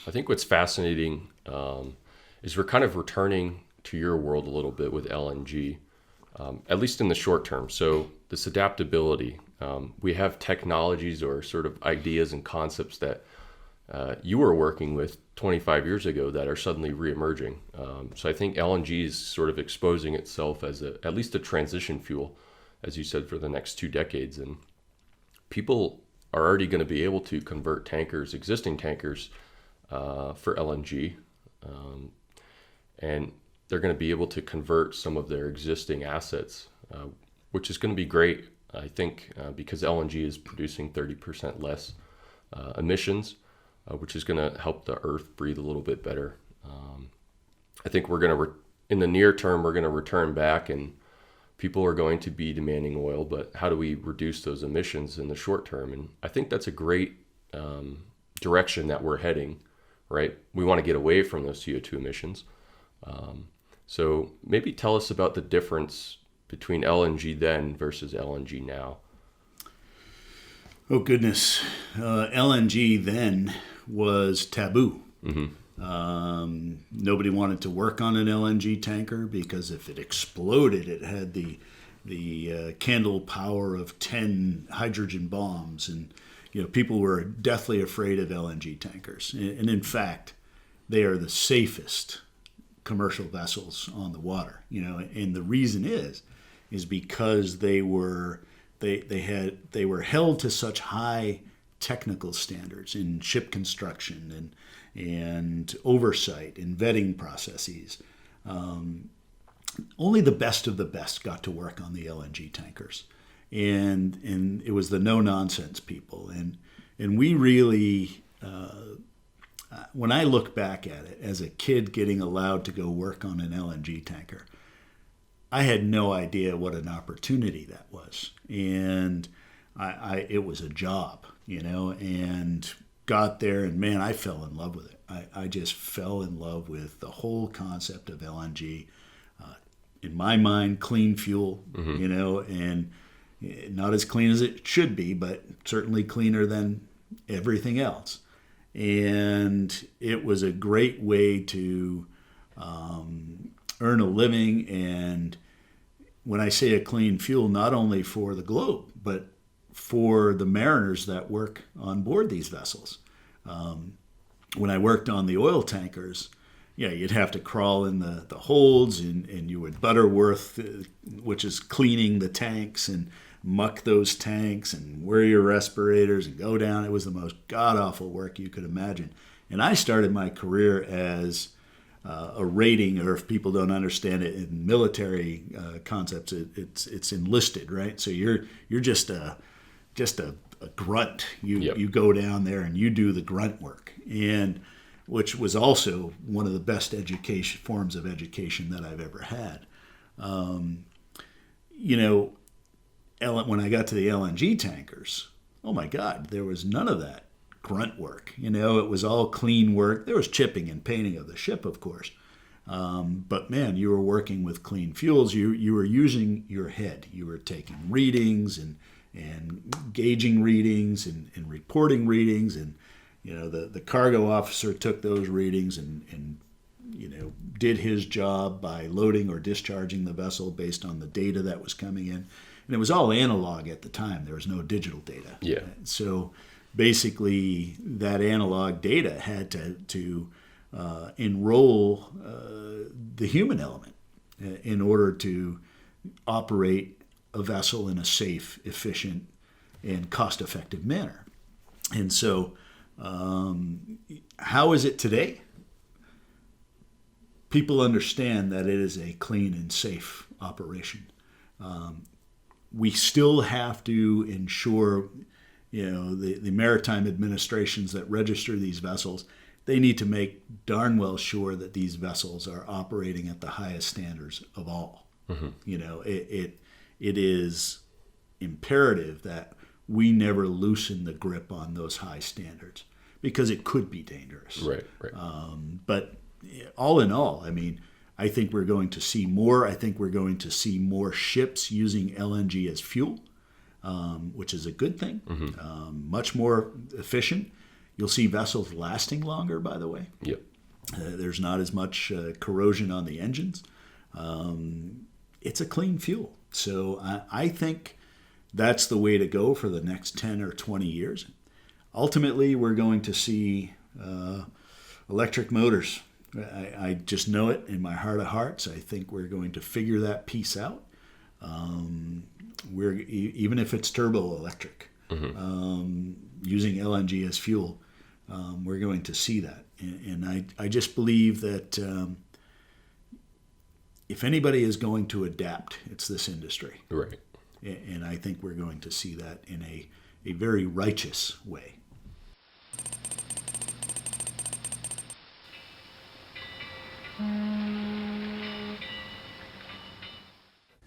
I think what's fascinating is we're kind of returning to your world a little bit with LNG, at least in the short term. So this adaptability, we have technologies or sort of ideas and concepts that you were working with 25 years ago that are suddenly reemerging. So I think LNG is sort of exposing itself as at least a transition fuel, as you said, for the next 2 decades. And people are already going to be able to convert tankers, existing tankers, for LNG. And they're going to be able to convert some of their existing assets, which is going to be great, I think, because LNG is producing 30% less emissions, which is going to help the earth breathe a little bit better. I think we're going to, in the near term, we're going to return back and people are going to be demanding oil, but how do we reduce those emissions in the short term? And I think that's a great direction that we're heading, right? We want to get away from those CO2 emissions. So maybe tell us about the difference between LNG then versus LNG now. Oh, goodness. LNG then was taboo. Nobody wanted to work on an LNG tanker because if it exploded, it had the candle power of 10 hydrogen bombs. And, people were deathly afraid of LNG tankers. And in fact, they are the safest commercial vessels on the water, and the reason is because they were held to such high technical standards in ship construction and oversight and vetting processes. Only the best of the best got to work on the LNG tankers, and it was the no nonsense people, and we really. When I look back at it as a kid getting allowed to go work on an LNG tanker, I had no idea what an opportunity that was. And it was a job, and got there and man, I fell in love with it. I just fell in love with the whole concept of LNG. In my mind, clean fuel, and not as clean as it should be, but certainly cleaner than everything else. And it was a great way to earn a living. And when I say a clean fuel, not only for the globe, but for the mariners that work on board these vessels. When I worked on the oil tankers, you'd have to crawl in the holds and you would Butterworth, which is cleaning the tanks, and muck those tanks and wear your respirators and go down. It was the most god-awful work you could imagine. And I started my career as a rating, or if people don't understand it in military concepts, it's enlisted, right? So you're just a grunt. You go down there and you do the grunt work, and which was also one of the best forms of education that I've ever had. When I got to the LNG tankers, oh my God, there was none of that grunt work. It was all clean work. There was chipping and painting of the ship, of course. But man, you were working with clean fuels. You were using your head. You were taking readings and gauging readings and reporting readings. And, the cargo officer took those readings and did his job by loading or discharging the vessel based on the data that was coming in. And it was all analog at the time. There was no digital data. Yeah. So basically, that analog data had to enroll the human element in order to operate a vessel in a safe, efficient, and cost-effective manner. And so, how is it today? People understand that it is a clean and safe operation. We still have to ensure, the maritime administrations that register these vessels, they need to make darn well sure that these vessels are operating at the highest standards of all. It is imperative that we never loosen the grip on those high standards because it could be dangerous. Right. But all in all, I think we're going to see more. I think we're going to see more ships using LNG as fuel, which is a good thing, much more efficient. You'll see vessels lasting longer, by the way. Yep. There's not as much corrosion on the engines. It's a clean fuel. So I think that's the way to go for the next 10 or 20 years. Ultimately, we're going to see electric motors. I just know it in my heart of hearts. I think we're going to figure that piece out. Even if it's turbo electric, using LNG as fuel, we're going to see that. And I just believe that if anybody is going to adapt, it's this industry. Right. And I think we're going to see that in a very righteous way.